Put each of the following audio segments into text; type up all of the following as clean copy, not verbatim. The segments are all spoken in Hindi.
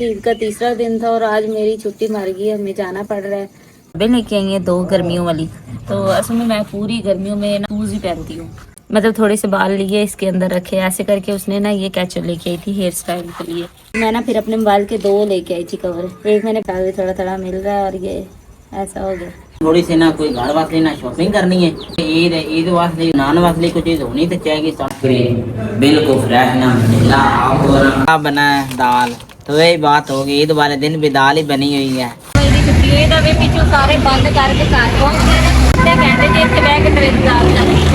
कि ईद का तीसरा दिन था और आज मेरी छुट्टी मर गई, हमें जाना पड़ रहा है। अभी लेके आई है 2 गर्मियों वाली। तो असल में मैं पूरी गर्मियों में ना शूज ही पहनती हूँ। मतलब थोड़े से बाल लिए इसके अंदर रखे, ऐसे करके उसने ना ये कैचअप लेके आई थी हेयर स्टाइल के लिए। मैं ना फिर अपने मोबाइल के 2 लेके आई थी कवर, एक मैंने थोड़ा थोड़ा मिल रहा है और ये ऐसा हो गया। थोड़ी सी ना कोई घर वास्ते ना शॉपिंग करनी है, ईद वास्ते नान वास्ते कुछ चीज होनी तो चाहिए। बिल्कुल फ्रेश ना बना है दाल, तो वही बात होगी, ईद वाले दिन भी दाल ही बनी हुई है। सारे बंद करके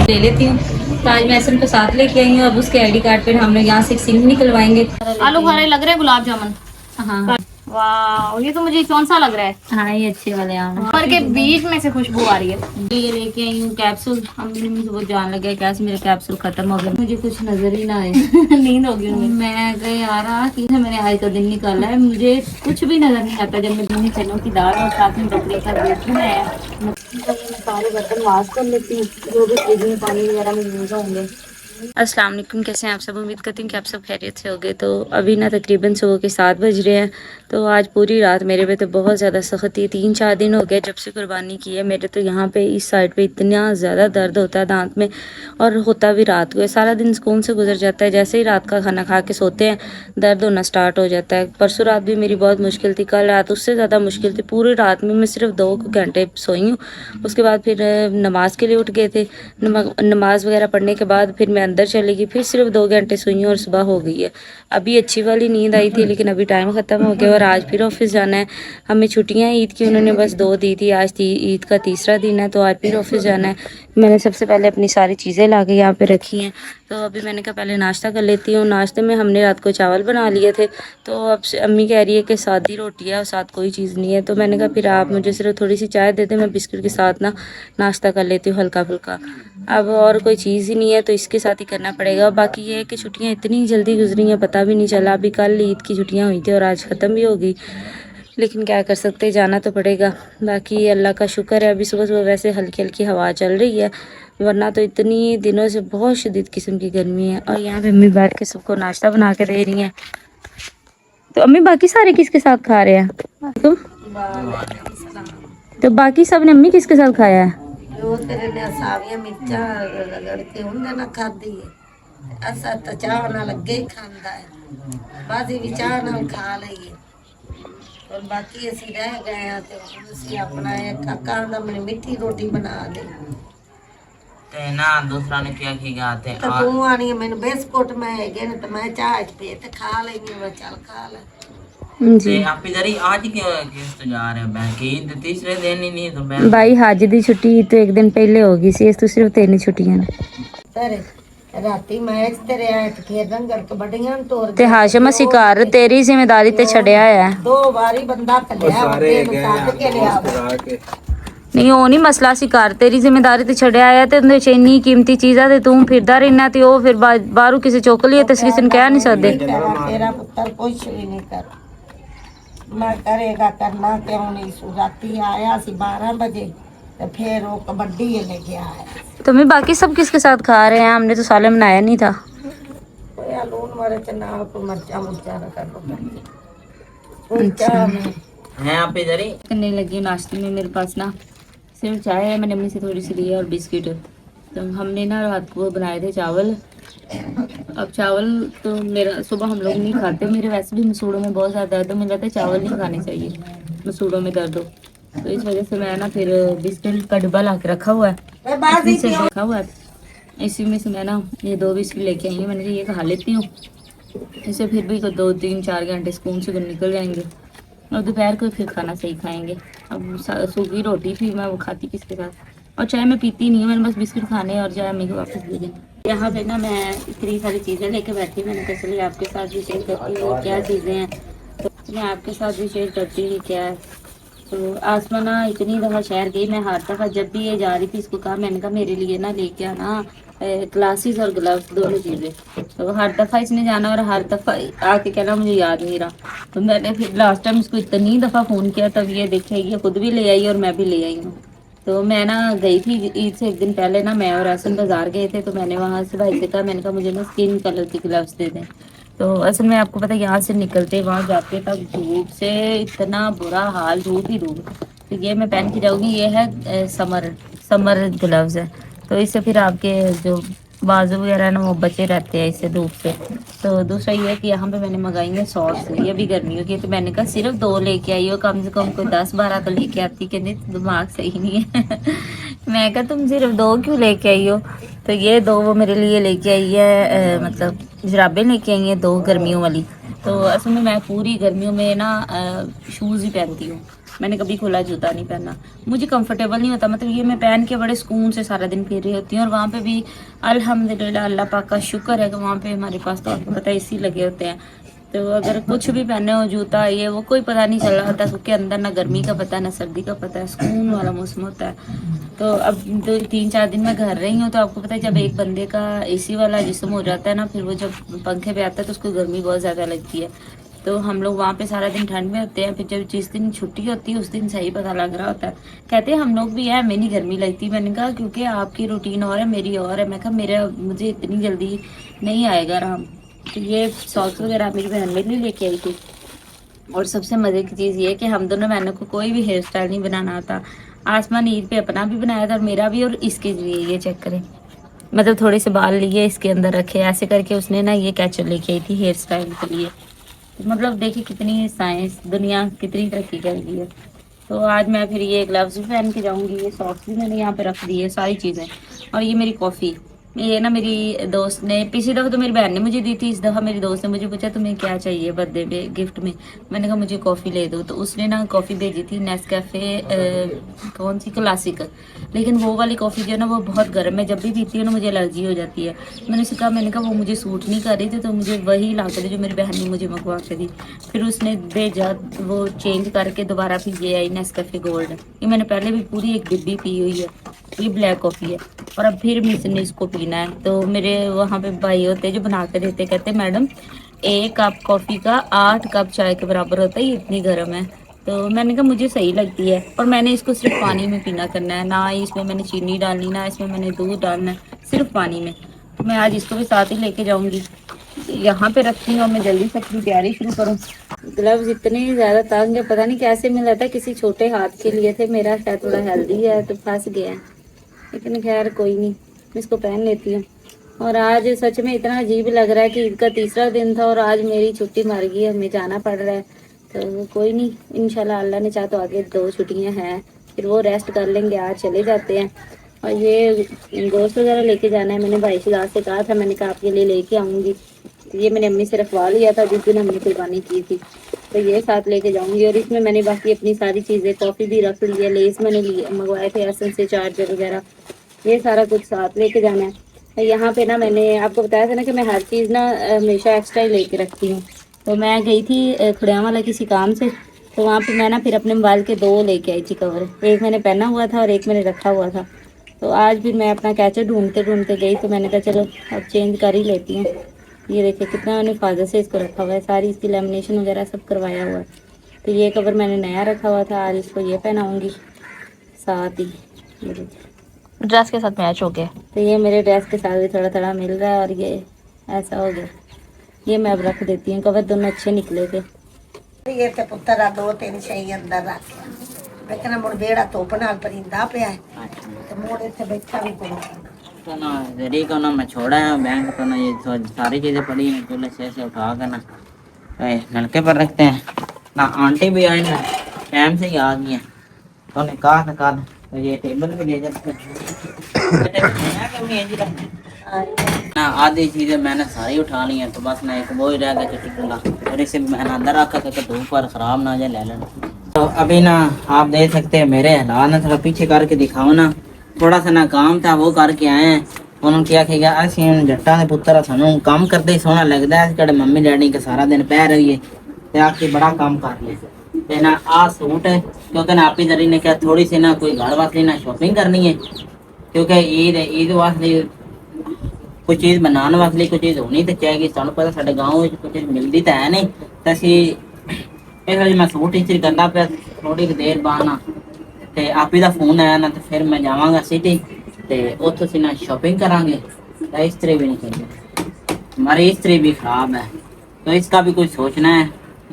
ले लेती हूँ। ताज महसन को साथ लेके आई हूँ। अब उसके आईडी कार्ड पे हम लोग यहाँ से सिम निकलवाएंगे। आलू खारे लग रहे हैं गुलाब जामुन। हाँ वाह, ये तो मुझे कौन सा लग रहा है। हाँ, ये अच्छे वाले आम पर के बीच में से खुशबू आ रही है। ये लेके आई हूँ कैप्सूल। मुझे वो जान लगे कैसे मेरे कैप्सूल खत्म हो गए, मुझे कुछ नजर ही ना आए। नींद होगी उनमें। मैं गई यार कि मैंने आज का दिन निकाला है, मुझे कुछ भी नजर नहीं आता जब मैं दोनों चनों की दाल और साथ में बकरी का दूध बनाया। मैं सारे बर्तन वाश कर लेती हूँ, जो भी फ्रिज में पानी वगैरह में यूज होंगे। अस्सलाम वालेकुम, कैसे हैं आप सब? उम्मीद करती हूँ कि आप सब खैरियत से होंगे। तो अभी ना तकरीबन सुबह के 7 बज रहे हैं। तो आज पूरी रात मेरे पे तो बहुत ज़्यादा सख्त थी। 3-4 दिन हो गए जब से कुर्बानी की है। मेरे तो यहाँ पे इस साइड पे इतना ज़्यादा दर्द होता है दांत में, और होता भी रात को है। सारा दिन सुकून से गुजर जाता है, जैसे ही रात का खाना खा के सोते हैं दर्द होना स्टार्ट हो जाता है। परसों रात भी मेरी बहुत मुश्किल थी, कल रात उससे ज़्यादा मुश्किल थी। पूरी रात में मैं सिर्फ 2 घंटे सोई हूँ। उसके बाद फिर नमाज के लिए उठ गए थे। नमाज वगैरह पढ़ने के बाद फिर मैं अंदर चली गई, फिर सिर्फ 2 घंटे सोई हूँ और सुबह हो गई है। अभी अच्छी वाली नींद आई थी, लेकिन अभी टाइम ख़त्म हो गया और आज फिर ऑफिस जाना है। हमें छुट्टियाँ ईद की उन्होंने बस 2 दी थी, आज ईद का तीसरा दिन है, तो आज फिर ऑफिस जाना है। मैंने सबसे पहले अपनी सारी चीज़ें ला के यहाँ पे रखी हैं। तो अभी मैंने कहा पहले नाश्ता कर लेती हूँ। नाश्ते में हमने रात को चावल बना लिए थे, तो अब अम्मी कह रही है कि सादी रोटी है और साथ कोई चीज़ नहीं है। तो मैंने कहा फिर आप मुझे सिर्फ थोड़ी सी चाय दे दें, मैं बिस्किट के साथ ना नाश्ता कर लेती हूँ हल्का फुल्का। अब और कोई चीज़ ही नहीं है तो इसके साथ ही करना पड़ेगा। बाकी ये है कि छुट्टियाँ इतनी जल्दी गुजरी हैं, पता भी नहीं चला। अभी कल ईद की छुट्टियाँ हुई थी और आज ख़त्म भी हो गई, लेकिन क्या कर सकते, जाना तो पड़ेगा। बाकी अल्लाह का शुक्र है, अभी सुबह सुबह वैसे हल्की हल्की हवा चल रही है, वरना तो इतनी दिनों से बहुत शदीद किस्म की गर्मी है। और यहाँ पे अम्मी बैठ के सबको नाश्ता बना के दे रही हैं। तो अम्मी बाकी सारे किसके साथ खा रहे हैं तुम? तो बाकी सब ने अम्मी किसके साथ खाया है? तेरे ने सावियां मिर्चा रगड़ के उन्हें ना खाधी है। असा तो चाह ना लगे ही खांदा है, बाजी भी चाह ना खा लईए। और बाकी असी रह गए हैं तो असी अपना एक काका दा मैंने मीठी रोटी बना दे ते ना दूसरा ने क्या खीगा ते तो तू आनी मैंने बिस्कुट में हैगे ने तो मैं चाह पे ते खा लेंगे। मैं चल खा ले जी। आप इधर ही आज क्यों किस तो जा रहे हैं? बाकी ईद तीसरे दिन ही नहीं तो मैं भाई हाज दी छुट्टी तो एक दिन पहले होगी सी, इस तो सिर्फ 3 छुट्टियां ने। तेरे राती मैच तेरे आठ खेलन करके बड़ियां तोड़ ते हाशम असी घर तेरी जिम्मेदारी ते छड़या है। 2 बारी बंदा कलिया बड़े साथ के लिया नहीं वो नहीं मसला, सी घर तेरी जिम्मेदारी ते छड़या है ते उंदे च इन्नी कीमती चीज़ा ते तू फिरदा रहना ते ओ फिर बाहरों किसी चुक लिए ते किसी ने कह नहीं सकदे। तेरा पुत्र कुछ भी नहीं कर मैं करेगा करना क्यों नहीं। राती आया सी 12 बजे तो फिर वो कबड्डी लेके आया। तो मैं बाकी सब किसके साथ खा रहे हैं? हमने तो साले बनाया नहीं था। कोई लून मिर्च ना को मर्चा मुर्चा ना कर हैं आप इधर ही करने लगी। नाश्ते में मेरे पास ना सिर्फ चाय है, मैंने अम्मी से थोड़ी सी ली है और बिस्किट। तो हमने ना रात को बनाए थे चावल। अब चावल तो मेरा सुबह हम लोग नहीं खाते, मेरे वैसे भी मसूड़ों में बहुत ज़्यादा दर्द हो, मुझे लगता है चावल नहीं खाने चाहिए मसूड़ों में दर्द हो। तो इस वजह से मैं ना फिर बिस्किट का डिब्बा ला के रखा हुआ है, इसी में से मैं ना ये 2 बिस्किट लेके आई हूँ। मैंने कहा ये खा लेती हूँ, इससे फिर भी 2-3-4 घंटे सुकून से निकल जाएंगे और दोपहर को फिर खाना सही खाएंगे। अब सूखी रोटी थी, मैं वो खाती किसके साथ, और चाय मैं पीती नहीं हूँ, मैंने बस बिस्किट खाने और चाय अम्मी को वापस दे दें। यहाँ पे ना मैं इतनी सारी चीज़ें लेके बैठी, मैंने कहा चलिए आपके साथ भी शेयर करती हूँ क्या चीज़ें हैं। तो मैं आपके साथ भी शेयर करती हूँ क्या है। तो आसमाना इतनी दफ़ा शहर गई मैं, हर दफ़ा जब भी ये जा रही थी इसको कहा, मैंने कहा मेरे लिए ना लेके आना ग्लासेस और ग्लव्स, दोनों चीज़ें। तो हर दफ़ा इसने जाना और हर दफ़ा आके कहना मुझे याद नहीं रहा। तो मैंने फिर लास्ट टाइम इसको इतनी दफ़ा फ़ोन किया, तब ये देखे ये खुद भी ले आई और मैं भी ले आई हूँ। तो मैं ना गई थी ईद से एक दिन पहले ना, मैं और एहसन बाज़ार गए थे। तो मैंने वहाँ से भाई से कहा, मैंने कहा मुझे ना स्किन कलर की ग्लव्स दे दें। तो असल में आपको पता है यहाँ से निकलते वहाँ जाते तक धूप से इतना बुरा हाल, धूप ही धूप। तो ये मैं पहन के जाऊँगी, ये है समर ग्लव्स है, तो इससे फिर आपके जो बाजू वगैरह है ना वो बचे रहते हैं इससे धूप से। तो दूसरा ये है कि यहाँ पे मैंने मंगाई है सॉक्स, ये भी गर्मियों की, तो मैंने कहा सिर्फ 2 लेके आई हो, कम से कम कोई 10-12 तो लेके आती, कहते दिमाग सही नहीं है। मैं कहा तुम सिर्फ 2 क्यों लेके आई हो। तो ये 2 वो मेरे लिए लेके आई है, मतलब जुराबें लेके आई हैं 2 गर्मियों वाली। तो असल में मैं पूरी गर्मियों में ना शूज़ ही पहनती हूँ, मैंने कभी खुला जूता नहीं पहना, मुझे कंफर्टेबल नहीं होता। मतलब ये मैं पहन के बड़े सुकून से सारा दिन फिर रही होती हूँ। और वहाँ पे भी अल्हम्दुलिल्लाह अल्लाह पाक का शुक्र है कि वहाँ पे हमारे पास तो आपको पता है एसी लगे होते हैं। तो अगर कुछ भी पहने हो जूता ये वो कोई पता नहीं चल रहा होता, क्योंकि अंदर ना गर्मी का पता ना सर्दी का पता है, सुकून वाला मौसम होता है। तो अब 3-4 दिन मैं घर रही हूँ, तो आपको पता है जब एक बंदे का एसी वाला जिस्म हो जाता है ना, फिर वो जब पंखे पे आता है तो उसको गर्मी बहुत ज़्यादा लगती है। तो हम लोग वहाँ पे सारा दिन ठंड में होते हैं, फिर जब जिस दिन छुट्टी होती है उस दिन सही पता लग रहा होता है। कहते हैं हम लोग भी है, हमें नहीं गर्मी लगती। मैंने कहा क्योंकि आपकी रूटीन और है मेरी और है। मैं कहा मुझे इतनी जल्दी नहीं आएगा आराम। तो ये सॉक्स वगैरह मेरी बहन मेरे लिए लेके आई थी। और सबसे मज़े की चीज़ ये है कि हम दोनों बहनों को कोई भी हेयर स्टाइल नहीं बनाना आता। आसमान ईद पे अपना भी बनाया था और मेरा भी, और इसके लिए ये चेक करें, मतलब थोड़े से बाल लिए इसके अंदर रखे, ऐसे करके उसने ना ये कैचर लेके आई थी हेयर स्टाइल के लिए। तो मतलब देखिए कितनी साइंस, दुनिया कितनी तरक्की कर गई है। तो आज मैं फिर ये ग्लव्स भी पहन के जाऊँगी, ये सॉक्स भी मैंने यहाँ पे रख दी है सारी चीज़ें। और ये मेरी कॉफ़ी, ये ना मेरी दोस्त ने, पिछली दफ़ा तो मेरी बहन ने मुझे दी थी, इस दफ़ा मेरी दोस्त ने मुझे पूछा तुम्हें क्या चाहिए बर्थडे पे गिफ्ट में। मैंने कहा मुझे कॉफ़ी ले दो। तो उसने ना कॉफ़ी भेजी थी नेस्कैफ़े, कौन सी क्लासिक, लेकिन वो वाली कॉफ़ी जो है ना वो बहुत गर्म है, जब भी पीती हूँ ना मुझे एलर्जी हो जाती है। मैंने उसे कहा, मैंने कहा वो मुझे सूट नहीं कर रही थी, तो मुझे वही ला कर दी जो मेरी बहन ने मुझे मंगवा के दी। फिर उसने भेजा, वो चेंज करके दोबारा फिर ये आई नेस्कैफ़े गोल्ड। ये मैंने पहले भी पूरी एक डिब्बी पी हुई है, ये ब्लैक कॉफ़ी है, और अब फिर मिसने इसको पीना है। तो मेरे वहाँ पे भाई होते जो बना के देते, कहते मैडम 1 कप कॉफ़ी का 8 कप चाय के बराबर होता है, ये इतनी गर्म है। तो मैंने कहा मुझे सही लगती है, और मैंने इसको सिर्फ पानी में पीना करना है, ना ही इसमें मैंने चीनी डालनी, ना इसमें मैंने दूध डालना है, सिर्फ पानी में। तो मैं आज इसको भी साथ ही लेके जाऊँगी, यहाँ पे रखती हूँ, मैं जल्दी से अपनी तैयारी शुरू करूँ। ग्लव्स इतने ज़्यादा तंग है, पता नहीं कैसे मिला था, किसी छोटे हाथ के लिए थे, मेरा शायद थोड़ा हेल्दी है तो फंस गया है, लेकिन खैर कोई नहीं, इसको पहन लेती हूँ। और आज सच में इतना अजीब लग रहा है कि ईद का तीसरा दिन था और आज मेरी छुट्टी मर गई, हमें जाना पड़ रहा है। तो कोई नहीं, इंशाल्लाह अल्लाह ने चाहा तो आगे 2 छुट्टियां हैं, फिर वो रेस्ट कर लेंगे, आज चले जाते हैं। और ये गोश्त वगैरह लेके जाना है, मैंने भाई शिदात से कहा था, मैंने कहा आपके लिए लेके आऊँगी। तो ये मैंने अम्मी से रखवा लिया था जिस दिन हमने कुर्बानी की थी, तो ये साथ लेके जाऊँगी। और इसमें मैंने बाकी अपनी सारी चीज़ें, कॉफ़ी भी रख ली है, लेस मैंने मंगवाए थे, एसेंस से चार्जर वगैरह, ये सारा कुछ साथ लेके जाना है। यहाँ पे ना मैंने आपको बताया था ना कि मैं हर चीज़ ना हमेशा एक्स्ट्रा ही लेके रखती हूँ। तो मैं गई थी खुड़िया वाला किसी काम से, तो वहाँ पे मैं ना फिर अपने मोबाइल के 2 लेके आई थी कवर, एक मैंने पहना हुआ था और एक मैंने रखा हुआ था। तो आज फिर मैं अपना कैचर ढूंढते ढूंढते गई, तो मैंने कहा चलो अब चेंज कर ही लेती हूँ। ये देखिए कितना मैंने हिफाजत से इसको रखा हुआ है, सारी इसकी लेमिनेशन वगैरह सब करवाया हुआ है। तो ये कवर मैंने नया रखा हुआ था, आज इसको ये पहनाऊँगी साथ ही, ये देखिए ड्रेस के साथ मैच हो गया। तो ये मेरे ड्रेस के साथ भी थोड़ा थोड़ा मिल रहा है, और ये ऐसा हो गया। ये मैं अब रख देती हूँ, कवर दोनों अच्छे निकले थे। ये ते पुत्तर आ 2-3 शई अंदर रख लेकिन मुड़ बेड़ा धुप नाल परिंदा पिया है ते मुड़ इत्थे बैठा भी कोई तो ना जरी को ना मैं छोड़ा है बैंक तो ना, ये सारी चीज़ें पड़ी हैं, चूल्हे से उठा कर ना नलके पर रखते हैं ना। आंटी भी आई ना, टाइम से ही आ गई हैं, तो उन्हें कहा तो ये टेबल भी ले जाते ना। आधी चीज़ें मैंने सारी उठा ली हैं, तो बस ना एक वो ही रह गया चटूला, और इसे मैंने अंदर रखा था कि धूप पर ख़राब ना जाए, ले लेना। तो अभी ना आप देख सकते हैं मेरे हालात ना, थोड़ा पीछे करके दिखाओ ना, थोड़ा सा ना काम था वो करके आए हैं। उन्होंने क्या किया, असं जट्टा के पुत्र सानू काम करते ही सोहना लगता है, कड़े मम्मी डैडी के सारा दिन पै रही है, तो आके बड़ा काम कर लिया। ना आ सूट है, क्योंकि ना आपी दरी ने क्या थोड़ी सी ना कोई घर वास्ते ना शॉपिंग करनी है, क्योंकि ईद वास्ते कुछ चीज़ बनाने वास्ते कुछ चीज़ होनी तो चाहिए। सानू पता साडे गाँव में कुछ चीज़ मिलती तो है नहीं, तो असी इस मैं सूट इस्त्री करना पे थोड़ी देर बाद ना, तो आपी का फोन आया ना, तो फिर मैं जावांगा सिटी, तो उतो से ना शॉपिंग करांगे। तो इस्त्री भी नहीं चाहिए, हमारी इस्त्री भी खराब है, तो इसका भी कुछ सोचना है।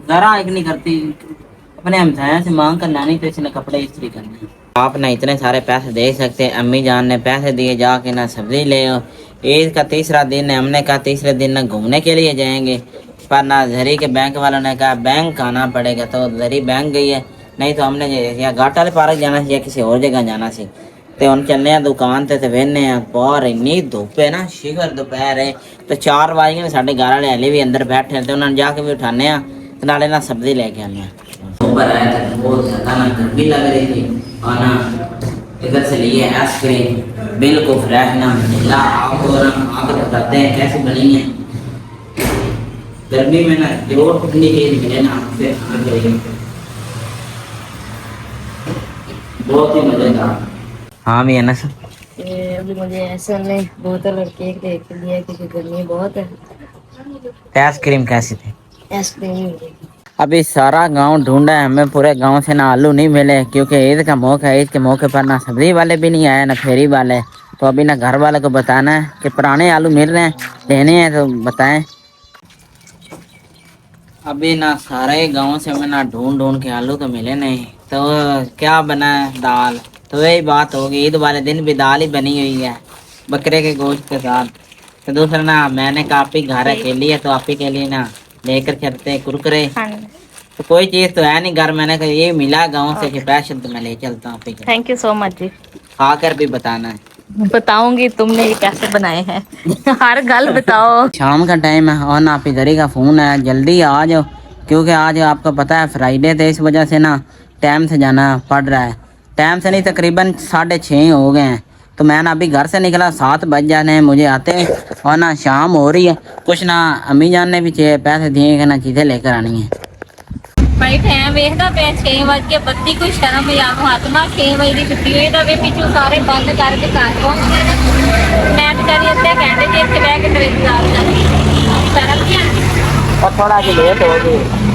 जरा एक नहीं करती, अपने हमसाया से मांग कर लानी, तो इसने कपड़े इस्त्री करने। आप ना इतने सारे पैसे दे सकते, अम्मी जान ने पैसे दिए जाके ना सब्जी ले आओ। ईद का तीसरा दिन है, हमने कहा तीसरे दिन ना घूमने के लिए जाएंगे, पर ना जरी के बैंक वालों ने कहा बैंक आना पड़ेगा, तो जरी बैंक गई है। नहीं तो हमने या घाट वाले पार्क जाना चाहिए, किसी और जगह जाना सी। तो हम चलने हैं दुकान ते वेने बाहर इन्नी धुप है ना, शिवर दोपहर है। तो 4 बज गए, साढ़े घर वाले हले भी अंदर बैठे हैं, तो उन्होंने जाके भी उठाने तो नाले ना सब्जी लेके आने हैं। ऊपर आया था, बहुत ज़्यादा ना गर्मी लग रही थी, और ना इधर से लिए आइसक्रीम बिल्कुल फ्रेश ना मिला। आपको ना आकर बताते हैं कैसे बनी है। गर्मी में ना जो ठंडी चीज मिले ना आपसे खाना चाहिए, बहुत ही मजेदार। हाँ भी है ना सर, ये अभी मुझे ऐसा नहीं बोतल और केक देख के दिया क्योंकि गर्मी बहुत है। आइसक्रीम कैसी थी? आइसक्रीम अभी सारा गांव ढूंढा है, हमें पूरे गांव से ना आलू नहीं मिले, क्योंकि ईद का मौका है। ईद के मौके पर ना सब्जी वाले भी नहीं आए ना फेरी वाले। तो अभी ना घर वाले को बताना है कि पुराने आलू मिल रहे हैं, लेने हैं तो बताएं। अभी ना सारे गांव से हमें ना ढूंढ के आलू तो मिले नहीं, तो क्या बना है? दाल। तो वही बात होगी, ईद वाले दिन भी दाल ही बनी हुई है बकरे के गोश्त के साथ। तो दूसरा ना मैंने कहा आप ही घर अकेली है, तो आप ही के लिए ना लेकर चलते हैं कुरकुरे। तो कोई चीज तो है नहीं घर, मैंने कहा ये मिला गांव से स्पेशल, तो मैं ले चलता हूँ। थैंक यू सो मच जी। खाकर भी बताना है। बताऊंगी तुमने ये कैसे बनाए हैं। हर गल बताओ। शाम का टाइम है और ना पिदरी का फोन है, जल्दी आ जाओ, क्योंकि आज आपको पता है फ्राइडे थे, इस वजह से ना टाइम से जाना पड़ रहा है। टाइम से नहीं तकरीबन 6:30 हो गए हैं, तो मैं ना अभी घर से निकला 7 बज जाने हैं मुझे आते, और ना शाम हो रही है। कुछ ना अम्मी जान ने भी पैसे दिए कि ना चीज़ें लेकर आनी है। बैठे हैं वेखदा पे 6:32 कोई शर्म या महात्मा 6 बजे की छुट्टी हुई तो वे पीछे सारे बंद करके घर पहुंच गए। मैं बेचारी अद्धे घंटे जे इत्थे बैठ के तेरे इंतजार कर रही शर्म क्या। और थोड़ा सी लेट हो गई।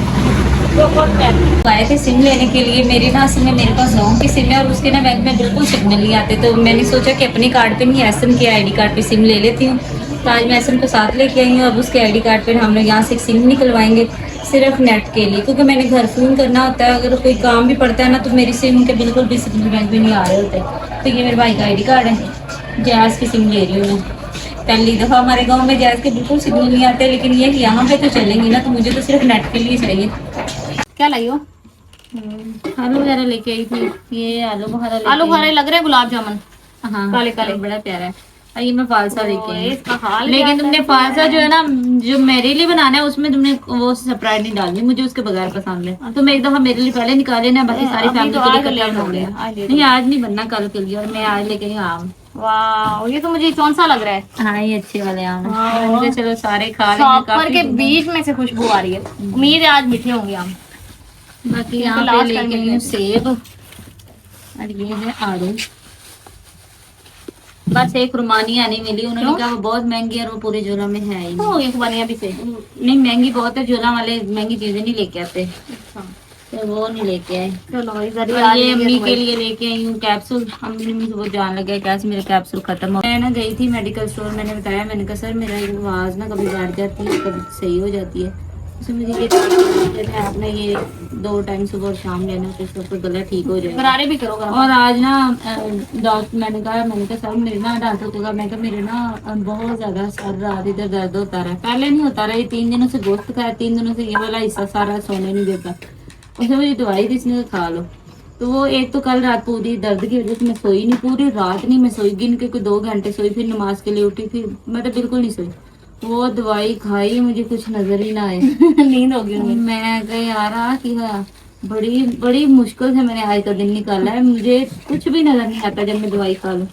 आए थे सिम लेने के लिए, मेरी ना असल में मेरे पास गाँव की सिम है और उसके ना बैंक में बिल्कुल सिग्नल नहीं आते, तो मैंने सोचा कि अपने कार्ड पे नहीं एसएम के आईडी कार्ड पे सिम ले लेती हूँ। तो आज मैं एसएम को साथ लेके आई हूँ। अब उसके आईडी कार्ड पे हम लोग यहाँ से सिम निकलवाएंगे सिर्फ नेट के लिए, क्योंकि मैंने घर फ़ोन करना होता है, अगर कोई काम भी पड़ता है ना तो मेरी सिम के बिल्कुल भी सिग्नल बैंक में नहीं आ रहे होते। तो ये मेरे भाई का आईडी कार्ड है, जैज़ की सिम ले रही हूँ मैं। पहली दफ़ा हमारे गांव में जैज़ के बिल्कुल सिग्नल नहीं आते, लेकिन ये कि यहाँ पे तो चलेंगे ना, तो मुझे तो सिर्फ नेट के लिए चाहिए। क्या लाई हो? आलू वगैरह लेके आई थी। ये आलू बुखारा लग रहे हैं, गुलाब जामुन। हाँ काले काले, बड़ा प्यारा है। ये मैं फालसा लेके आई हूँ, लेकिन तुमने फालसा जो है ना जो मेरे लिए बनाना है उसमें तुमने वो स्प्राइट नहीं डालनी, मुझे उसके बगैर पसंद है। तुम एक दफा मेरे लिए पहले निकाले ना, बाकी सारी फैमिली के लिए लेट हो गया। नहीं आज नहीं बनना, कल के लिए, और मैं आज लेके आई आम। वाह ये तो मुझे कौन सा लग रहा है। हाँ ये अच्छे वाले आम है, चलो सारे खा लेंगे। के बीच में से खुशबू आ रही है, उम्मीद है आज मीठे होंगे आम। बाकी यहाँ पे लेके आई हूँ सेब और ये है आड़ू। बस एक रुमानिया नहीं मिली, उन्होंने कहा वो बहुत महंगी है और वो पूरे झोला में है ही नहीं। एक रुमानिया भी से नहीं, महंगी बहुत है, झोला वाले महंगी चीजें नहीं लेके आते। तो वो नहीं लेके आए। चलो इधर ये अम्मी के लिए लेके आई हूँ कैप्सूल। अम्मी वो जान लगे कैसे मेरे कैप्सूल खत्म हो। मैं ना गई थी मेडिकल स्टोर, मैंने बताया, मैंने कहा सर मेरा आवाज़ ना कभी बैठ जाती है कभी सही हो जाती है, उसमें मुझे ये आपने ये 2 टाइम सुबह और शाम लेना, तो इसका गला ठीक हो जाएगा। गरारे भी करो। और आज ना डॉक्टर मैंने कहा सर मेरे ना डॉक्टर को कहा, मैं कहा मेरे ना बहुत ज़्यादा सर रात इधर दर्द होता रहा, पहले नहीं होता रहा, ये 3 दिनों से गोश्त खाया, 3 दिनों से ये वाला हिस्सा सारा सोने नहीं देता। उसने मुझे दवाई दी, इसने खा लो। तो वो एक तो कल रात पूरी दर्द की वजह से मैं सोई नहीं, पूरी रात नहीं मैं सोई, गिन के कोई 2 घंटे सोई, फिर नमाज के लिए उठी, फिर मैं तो बिल्कुल नहीं सोई। वो दवाई खाई मुझे कुछ नजर ही ना आए। नींद हो गई। मैं कहा यार कि बड़ी बड़ी मुश्किल से मैंने आज का दिन निकाला है, मुझे कुछ भी नजर नहीं आता जब मैं दवाई खा लूँ।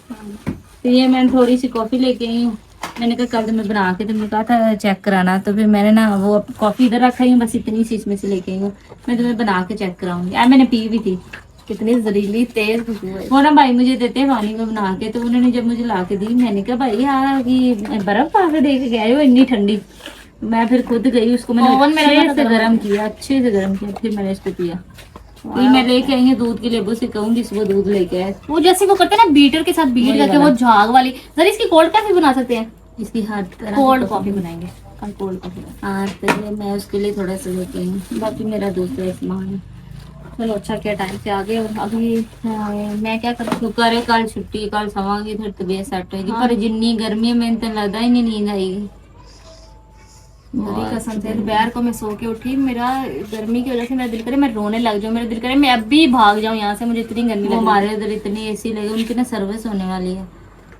तो ये मैंने थोड़ी सी कॉफ़ी लेके आई हूँ, मैंने कहा कल तो मैं बना के तुमने कहा था चेक कराना, तो फिर मैंने ना वो कॉफ़ी इधर रखा ही, बस इतनी सी इसमें से लेके आई हूँ, मैं तुम्हें बना के चेक कराऊंगी। यार मैंने पी भी थी, कितनी जहरीली तेज खुशबू है। वो ना भाई मुझे देते हैं पानी में बना के, तो उन्होंने जब मुझे ला के दी, मैंने कहा भाई यार कि बर्फ पा के दे के गए हो इतनी ठंडी। मैं फिर खुद गई, उसको मैंने अच्छे से गर्म किया, फिर मैंने इसको पिया। तो मैं लेके आई हूँ दूध के लेबू से कहूंगी सुबह दूध लेके आए, वो जैसे वो करते हैं ना बीटर के साथ बीट करके वो झाग वाली। जरा इसकी कोल्ड कॉफी बना सकते हैं, इसकी हर तरह कोल्ड कॉफी बनाएंगे। कल कोल्ड कॉफी। हाँ तो ये मैं उसके लिए थोड़ा सा लेती हूँ, बाकी मेरा दूसरा सामान है। चलो अच्छा क्या टाइम से आ गए। और अभी मैं क्या करती हूँ, शुक्र है कल छुट्टी, कल सवांगी फिर तबीयत सेट होगी। हाँ। पर जिन्नी गर्मी में तो लगता ही नहीं नींद आएगी। बड़ी कसम से दोपहर को मैं सो के उठी, मेरा गर्मी की वजह से मेरा दिल करे मैं रोने लग जाऊँ, मेरा दिल करे मैं अभी भाग जाऊँ यहाँ से, मुझे इतनी गर्मी वो लग रही हमारे उधर इतनी एसी लगी, उनकी ना सर्विस होने वाली है।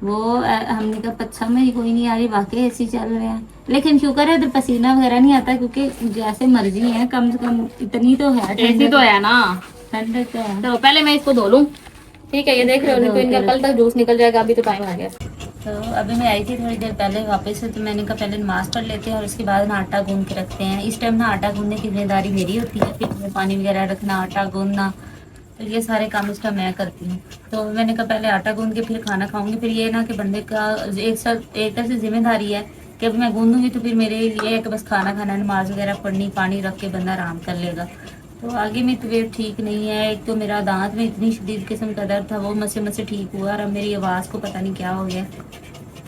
वो हमने कहा पच्छा में ही कोई नहीं आ रही, वाकई एसी चल रहे हैं। लेकिन शुक्र है उधर पसीना वगैरह नहीं आता, क्योंकि जैसे मर्जी है कम से कम इतनी तो है, एसी तो है ना। ठंडक तो है। तो पहले मैं इसको धो लूँ। ठीक है, ये देख रहे हो इनको, इनका कल तक जूस निकल जाएगा, अभी तो टाइम आ गया। तो अभी मैं आई थी थोड़ी देर पहले वापस से, तो मैंने कहा पहले नमाज पढ़ लेते हैं और उसके बाद ना आटा गूंद के रखते हैं। इस टाइम ना आटा गूंदने की जिम्मेदारी मेरी होती है, फिर में पानी वगैरह रखना, आटा गूंदना, तो ये सारे काम इसका मैं करती हूँ। तो मैंने कहा पहले आटा गूंद के फिर खाना खाऊंगी। फिर ये ना कि बंदे का एक तरह से जिम्मेदारी है कि अभी मैं गूंदूंगी तो फिर मेरे ये है कि बस खाना खाना, नमाज वगैरह पढ़नी, पानी रख के बंदा आराम कर लेगा। तो आगे मेरी तबीयत ठीक नहीं है। एक तो मेरा दांत में इतनी शदीद किस्म का दर्द था, वो मसे मसे ठीक हुआ, और अब मेरी आवाज़ को पता नहीं क्या हो गया।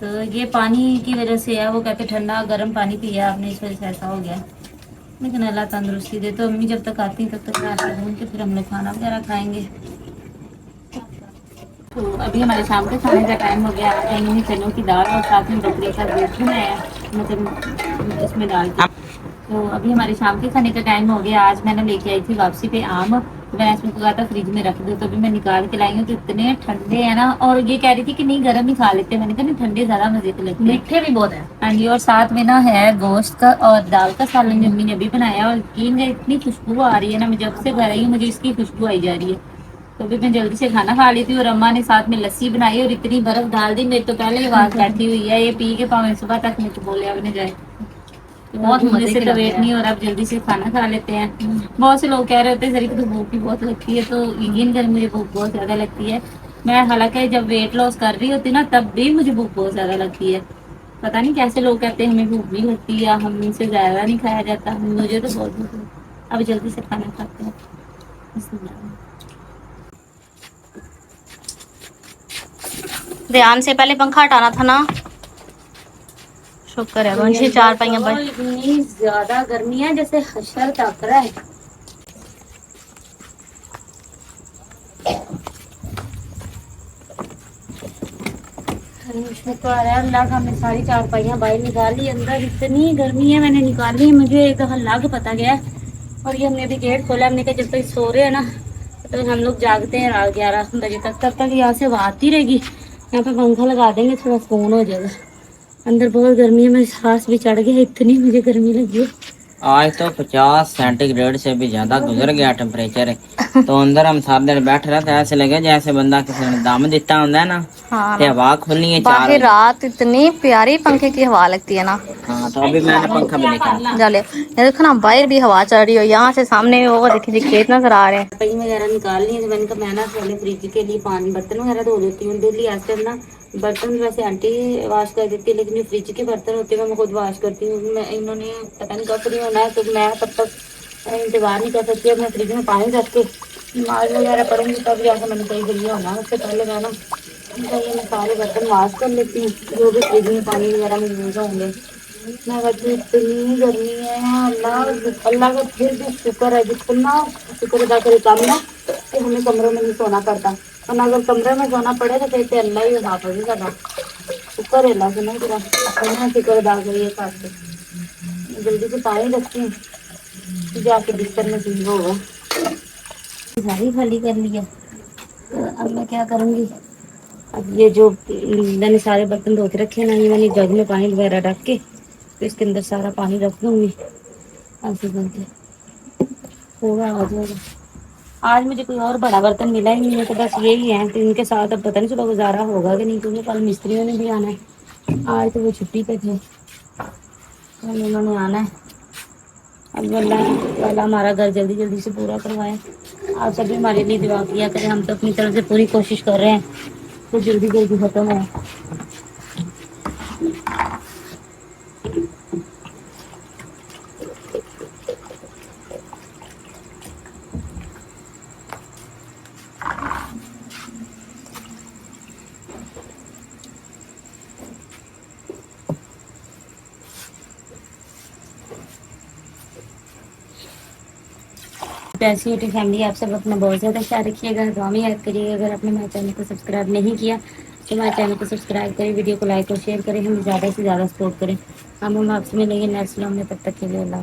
तो ये पानी की वजह से है, वो कहते ठंडा गर्म पानी पिया आपने, इस वजह से ऐसा हो गया। लेकिन अल्लाह तंदुरुस्ती दे। तो अम्मी जब तक आती हैं तब तक आटा गूंद के फिर हम लोग खाना वगैरह खाएंगे। तो अभी हमारे शाम के खाने का टाइम हो गया। आज हमने चनों की दाल और साथ में बकरी का गोश्त बनाया, मतलब इसमें डाल के। तो अभी हमारे शाम के खाने का टाइम हो गया। आज मैंने लेके आई थी वापसी पे आम, तो मैंने इसमें कहा था फ्रिज में रख दो, तो अभी मैं निकाल के लाई हूँ। तो इतने ठंडे हैं ना, और ये कह रही थी कि नहीं गर्म ही खा लेते, मैंने कहा नहीं ठंडे ज्यादा मजे के लगते हैं। मीठे भी बहुत है। हाँ जी, और साथ में ना है गोश्त का और दाल का सालन जो अम्मी ने अभी बनाया, और यकीन है इतनी खुशबू आ रही है ना, मैं जब से घर आई हूँ मुझे इसकी खुशबू आई जा रही है। तो अभी मैं जल्दी से खाना खा ली थी, और अम्मा ने साथ में लस्सी बनाई और इतनी बर्फ डाल दी, मेरी तो पहले ही आवाज बैठी हुई है, ये पी के पावे सुबह तक मेरे को बोले अब नहीं जाए। तो बहुत बहुत मजे मजे से के तो लगते वेट हैं। नहीं हो रहा, अब जल्दी से खाना खा लेते हैं। बहुत से लोग कह रहे होते हैं जरिए तो भूख भी बहुत लगती है, तो यकीन कर मुझे भूख बहुत ज्यादा लगती है। मैं हालांकि जब वेट लॉस कर रही होती ना तब भी मुझे भूख बहुत ज्यादा लगती है। पता नहीं कैसे लोग कहते हैं हमें भूख नहीं लगती या हमसे ज्यादा नहीं खाया जाता, मुझे तो बहुत भूख लगती है। अब जल्दी से खाना खाते हैं। बिस्मिल्लाह। ध्यान से पहले पंखा हटाना था ना। शुक्र है वंशी चार पाइयां पर। इतनी ज्यादा गर्मी है जैसे हशर ताप रहा है। शुक्र है अल्लाह का, मैं सारी चार पाइयां बाहर निकाली, अंदर इतनी गर्मी है मैंने निकाली, मुझे एक दफा लग पता गया। और ये हमने अभी गेट खोला, हमने कहा जब तक सो रहे हैं ना तो हम लोग जागते हैं रात 11 बजे तक, तब तक यहाँ से हवा आती रहेगी। यहाँ पे पंखा लगा देंगे, थोड़ा सुकून हो जाएगा। अंदर बहुत गर्मी है, मेरी सांस भी चढ़ गई है, इतनी मुझे गर्मी लगी है। आज तो 50 सेंटीग्रेड से भी ज्यादा गुजर गया टेम्परेचर। तो अंदर हम सात दिन बैठे रहे थे, ऐसे लगे जैसे बंदा किसी ने दम दिता होता है ना। हाँ ते हवा खुलनी है बाहर चार। रात इतनी प्यारी पंखे की हवा लगती है ना। हाँ तो अभी मैंने पंखा भी निकाला। जाले ये देखो ना, बाहर भी हवा चल रही हो, यहाँ से सामने वो देखिए खेत नजर आ रहे हैं। पई वगैरह निकाल ली है, तो मैंने कहा मैं ना पहले फ्रिज के लिए पानी बर्तन वगैरह धो देती हूँ डेली। आजकल ना बर्तन वैसे आंटी वॉश कर देती है, लेकिन ये फ्रिज के बर्तन होते हैं मैं खुद वॉश करती हूँ। मैं इन्होंने पता नहीं कब फ्री होना है, तो मैं तब तक इंतजार नहीं कर सकती। मैं फ्रिज में पानी रख के नमाज वगैरह पढ़ूंगी तब जाकर मैंने कहीं फ्री होना। उससे पहले मैं ना ये मैं सारे बर्तन वॉश कर लेती हूँ जो भी फ्रिज में पानी वगैरह में यूज होंगे। मैं बच्ची इतनी गर्मी है, अल्लाह अल्लाह का फिर भी शुक्र है, जितना शुक्र अदा करे कम ना कि हमें कमरों में नहीं सोना पड़ता। वरना अगर कमरे में सोना पड़े तो फिर अल्लाह ही हाफिज़ ही करना। शुक्र है अल्लाह से नहीं करा, अपना शुक्र अदा करिए खास से। जल्दी से पानी रखती हूँ, जाके बिस्तर में ठीक होगा। सारी खाली कर लिया, तो अब मैं क्या करूँगी। अब ये जो मैंने सारे बर्तन धो के रखे ना, ये मैंने जग में पानी वगैरह रख के तो इसके अंदर सारा पानी रख दूंगी ऐसे करके, पूरा हो जाएगा। आज मुझे कोई और बड़ा बर्तन मिला ही नहीं है, तो बस यही है। तो इनके साथ अब पता नहीं चलो गुजारा होगा कि नहीं, क्योंकि कल मिस्त्रियों ने भी आना है। आज तो वो छुट्टी पे थे, कल उन्होंने आना है। अब अल्लाह हमारा घर जल्दी जल्दी से पूरा करवाए। आप सभी हमारे लिए दुआ किया करें, हम तो अपनी तरफ से पूरी कोशिश कर रहे हैं तो जल्दी जल्दी खत्म हो। प्यासी छोटी फैमिली, आप सब अपना बहुत ज़्यादा ख्याल रखिएगा, दुआ में याद करिएगा। अगर आपने हमारे चैनल को सब्सक्राइब नहीं किया तो हमारे चैनल को सब्सक्राइब करें, वीडियो को लाइक और शेयर करें, हमें ज़्यादा से ज़्यादा सपोर्ट करें। हम आपसे मिलेंगे नेक्स्ट व्लॉग में, तब तक के लिए अल्लाह।